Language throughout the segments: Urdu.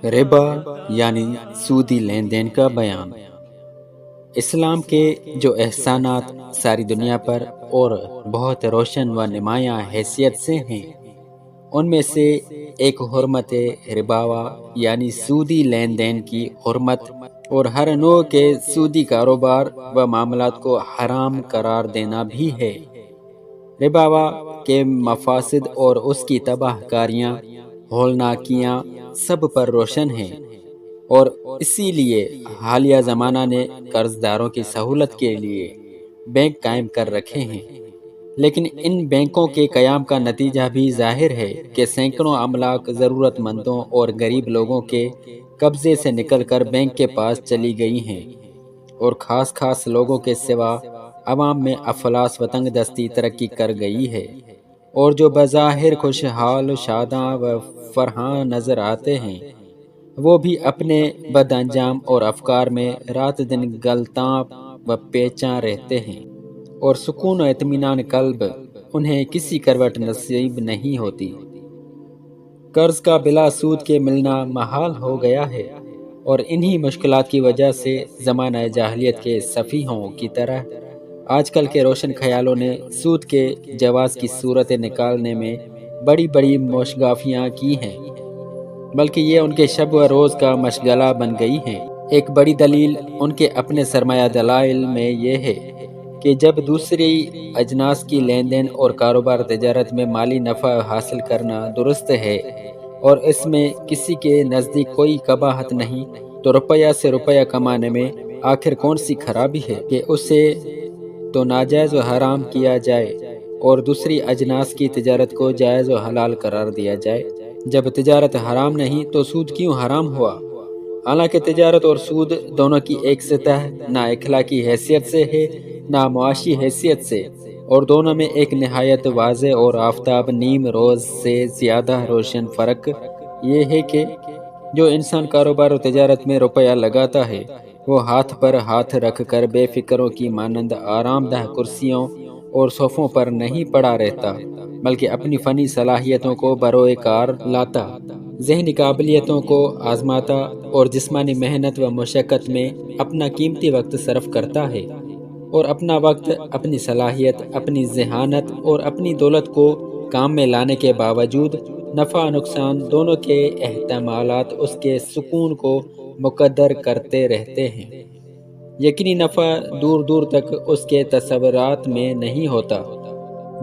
ربا یعنی سودی لین دین کا بیان۔ اسلام کے جو احسانات ساری دنیا پر اور بہت روشن و نمایاں حیثیت سے ہیں، ان میں سے ایک حرمت رباوا یعنی سودی لین دین کی حرمت اور ہر نوع کے سودی کاروبار و معاملات کو حرام قرار دینا بھی ہے۔ رباوا کے مفاسد اور اس کی تباہ کاریاں ہولناکیاں سب پر روشن ہیں، اور اسی لیے حالیہ زمانہ نے قرض داروں کی سہولت کے لیے بینک قائم کر رکھے ہیں، لیکن ان بینکوں کے قیام کا نتیجہ بھی ظاہر ہے کہ سینکڑوں املاک ضرورت مندوں اور غریب لوگوں کے قبضے سے نکل کر بینک کے پاس چلی گئی ہیں، اور خاص لوگوں کے سوا عوام میں افلاس و تنگ دستی ترقی کر گئی ہے، اور جو بظاہر خوشحال شاداں و فرحاں نظر آتے ہیں، وہ بھی اپنے بد انجام اور افکار میں رات دن گلتاں و پیچاں رہتے ہیں، اور سکون و اطمینان قلب انہیں کسی کروٹ نصیب نہیں ہوتی۔ قرض کا بلا سود کے ملنا محال ہو گیا ہے، اور انہی مشکلات کی وجہ سے زمانہ جاہلیت کے سفیہوں کی طرح آج کل کے روشن خیالوں نے سود کے جواز کی صورت نکالنے میں بڑی بڑی موشگافیاں کی ہیں، بلکہ یہ ان کے شب و روز کا مشغلہ بن گئی ہیں۔ ایک بڑی دلیل ان کے اپنے سرمایہ دلائل میں یہ ہے کہ جب دوسری اجناس کی لین دین اور کاروبار تجارت میں مالی نفع حاصل کرنا درست ہے اور اس میں کسی کے نزدیک کوئی قباحت نہیں، تو روپیہ سے روپیہ کمانے میں آخر کون سی خرابی ہے کہ اسے تو ناجائز و حرام کیا جائے اور دوسری اجناس کی تجارت کو جائز و حلال قرار دیا جائے۔ جب تجارت حرام نہیں تو سود کیوں حرام ہوا؟ حالانکہ تجارت اور سود دونوں کی ایک سطح نہ اخلاقی حیثیت سے ہے نہ معاشی حیثیت سے، اور دونوں میں ایک نہایت واضح اور آفتاب نیم روز سے زیادہ روشن فرق یہ ہے کہ جو انسان کاروبار و تجارت میں روپیہ لگاتا ہے، وہ ہاتھ پر ہاتھ رکھ کر بے فکروں کی مانند آرام دہ کرسیوں اور صوفوں پر نہیں پڑا رہتا، بلکہ اپنی فنی صلاحیتوں کو بروئے کار لاتا، ذہنی قابلیتوں کو آزماتا اور جسمانی محنت و مشقت میں اپنا قیمتی وقت صرف کرتا ہے، اور اپنا وقت، اپنی صلاحیت، اپنی ذہانت اور اپنی دولت کو کام میں لانے کے باوجود نفع نقصان دونوں کے احتمالات اس کے سکون کو مقدر کرتے رہتے ہیں۔ یقینی نفع دور دور تک اس کے تصورات میں نہیں ہوتا،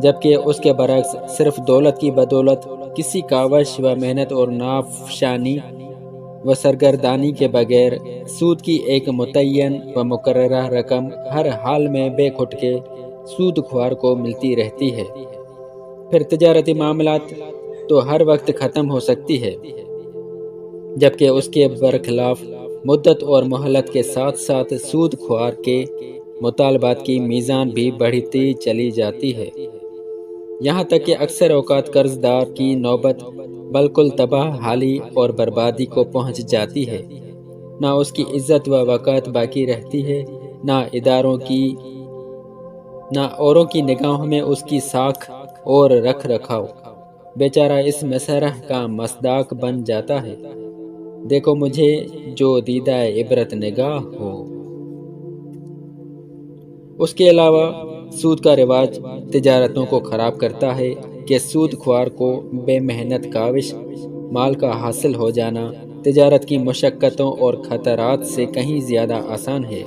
جبکہ اس کے برعکس صرف دولت کی بدولت کسی کاوش و محنت اور نافشانی و سرگردانی کے بغیر سود کی ایک متعین و مقررہ رقم ہر حال میں بے کھٹ کے سود خوار کو ملتی رہتی ہے۔ پھر تجارتی معاملات تو ہر وقت ختم ہو سکتی ہے، جبکہ اس کے برخلاف مدت اور مہلت کے ساتھ ساتھ سود خوار کے مطالبات کی میزان بھی بڑھتی چلی جاتی ہے، یہاں تک کہ اکثر اوقات قرض دار کی نوبت بالکل تباہ حالی اور بربادی کو پہنچ جاتی ہے۔ نہ اس کی عزت و وقار باقی رہتی ہے، نہ اوروں کی نگاہوں میں اس کی ساکھ اور رکھ رکھاؤ۔ بیچارہ اس مسئلہ کا مصداق بن جاتا ہے، دیکھو مجھے جو دیدہ عبرت نگاہ ہو۔ اس کے علاوہ سود کا رواج تجارتوں کو خراب کرتا ہے کہ سود خوار کو بے محنت کاوش مال کا حاصل ہو جانا تجارت کی مشقتوں اور خطرات سے کہیں زیادہ آسان ہے،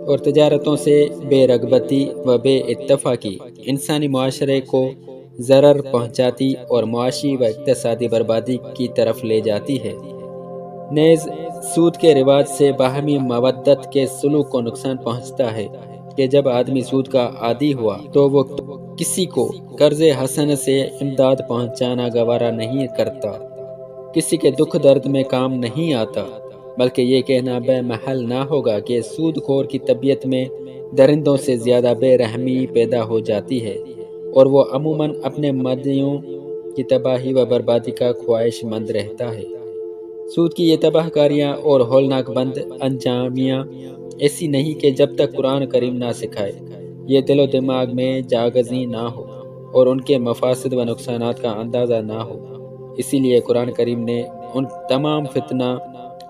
اور تجارتوں سے بے رغبتی و بے اتفاقی انسانی معاشرے کو ضرر پہنچاتی اور معاشی و اقتصادی بربادی کی طرف لے جاتی ہے۔ نیز سود کے رواج سے باہمی مودت کے سلوک کو نقصان پہنچتا ہے کہ جب آدمی سود کا عادی ہوا تو وہ کسی کو قرض حسن سے امداد پہنچانا گوارا نہیں کرتا، کسی کے دکھ درد میں کام نہیں آتا، بلکہ یہ کہنا بے محل نہ ہوگا کہ سود خور کی طبیعت میں درندوں سے زیادہ بے رحمی پیدا ہو جاتی ہے، اور وہ عموماً اپنے مدیوں کی تباہی و بربادی کا خواہش مند رہتا ہے۔ سود کی یہ تباہ کاریاں اور ہولناک بند انجامیاں ایسی نہیں کہ جب تک قرآن کریم نہ سکھائے، یہ دل و دماغ میں جاگزی نہ ہو، اور ان کے مفاسد و نقصانات کا اندازہ نہ ہو۔ اسی لیے قرآن کریم نے ان تمام فتنہ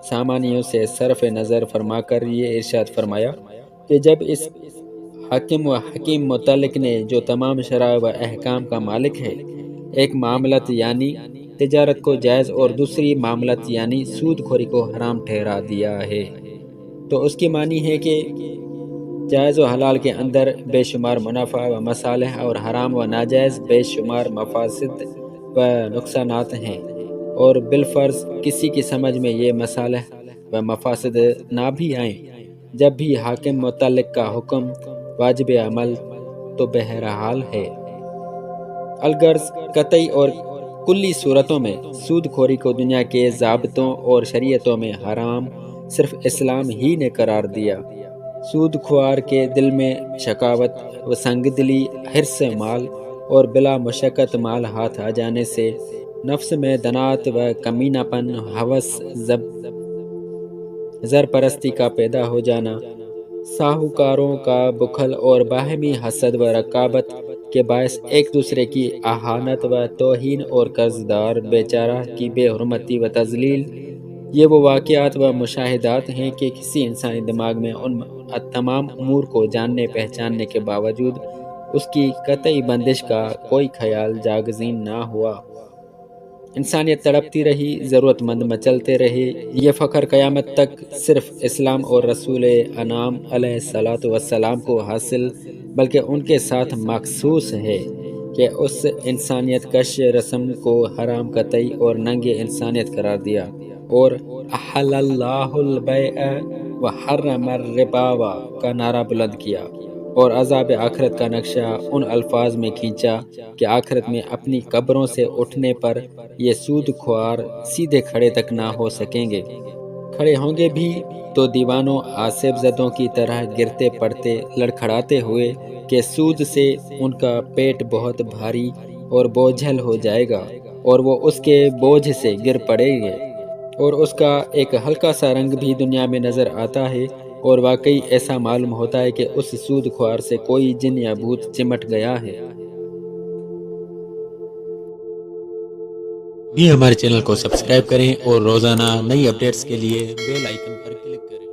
سامانیوں سے صرف نظر فرما کر یہ ارشاد فرمایا کہ جب اس حاکم و حکیم متعلق نے جو تمام شرائع و احکام کا مالک ہے، ایک معاملت یعنی تجارت کو جائز اور دوسری معاملت یعنی سود خوری کو حرام ٹھہرا دیا ہے، تو اس کی معنی ہے کہ جائز و حلال کے اندر بے شمار منافع و مصالح اور حرام و ناجائز بے شمار مفاسد و نقصانات ہیں، اور بالفرض کسی کی سمجھ میں یہ مصالح و مفاسد نہ بھی آئیں، جب بھی حاکم متعلق کا حکم واجب عمل تو بہرحال ہے۔ الغرض قطعی اور کلی صورتوں میں سود خوری کو دنیا کے ضابطوں اور شریعتوں میں حرام صرف اسلام ہی نے قرار دیا۔ سود خوار کے دل میں شقاوت و سنگ دلی، حرص مال اور بلا مشقت مال ہاتھ آ جانے سے نفس میں دنات و کمینہ پن، ہوس، زر پرستی کا پیدا ہو جانا، ساہوکاروں کا بخل اور باہمی حسد و رقابت کے باعث ایک دوسرے کی اہانت و توہین اور قرض دار بیچارہ کی بے حرمتی و تذلیل، یہ وہ واقعات و مشاہدات ہیں کہ کسی انسانی دماغ میں ان تمام امور کو جاننے پہچاننے کے باوجود اس کی قطعی بندش کا کوئی خیال جاگزین نہ ہوا۔ انسانیت تڑپتی رہی، ضرورت مند مچلتے رہے۔ یہ فخر قیامت تک صرف اسلام اور رسول انعام علیہ الصلاۃ والسلام کو حاصل بلکہ ان کے ساتھ مخصوص ہے کہ اس انسانیت کش رسم کو حرام قطعی اور ننگ انسانیت قرار دیا، اور احل اللہ البیع وحرم الربا کا نعرہ بلند کیا، اور عذاب آخرت کا نقشہ ان الفاظ میں کھینچا کہ آخرت میں اپنی قبروں سے اٹھنے پر یہ سود خوار سیدھے کھڑے تک نہ ہو سکیں گے، کھڑے ہوں گے بھی تو دیوانوں آصف زدوں کی طرح گرتے پڑتے لڑکھڑاتے ہوئے کہ سود سے ان کا پیٹ بہت بھاری اور بوجھل ہو جائے گا، اور وہ اس کے بوجھ سے گر پڑیں گے، اور اس کا ایک ہلکا سا رنگ بھی دنیا میں نظر آتا ہے، اور واقعی ایسا معلوم ہوتا ہے کہ اس سود خوار سے کوئی جن یا بھوت چمٹ گیا ہے۔ بھی ہمارے چینل کو سبسکرائب کریں اور روزانہ نئی اپڈیٹس کے لیے بیل آئیکن پر کلک کریں۔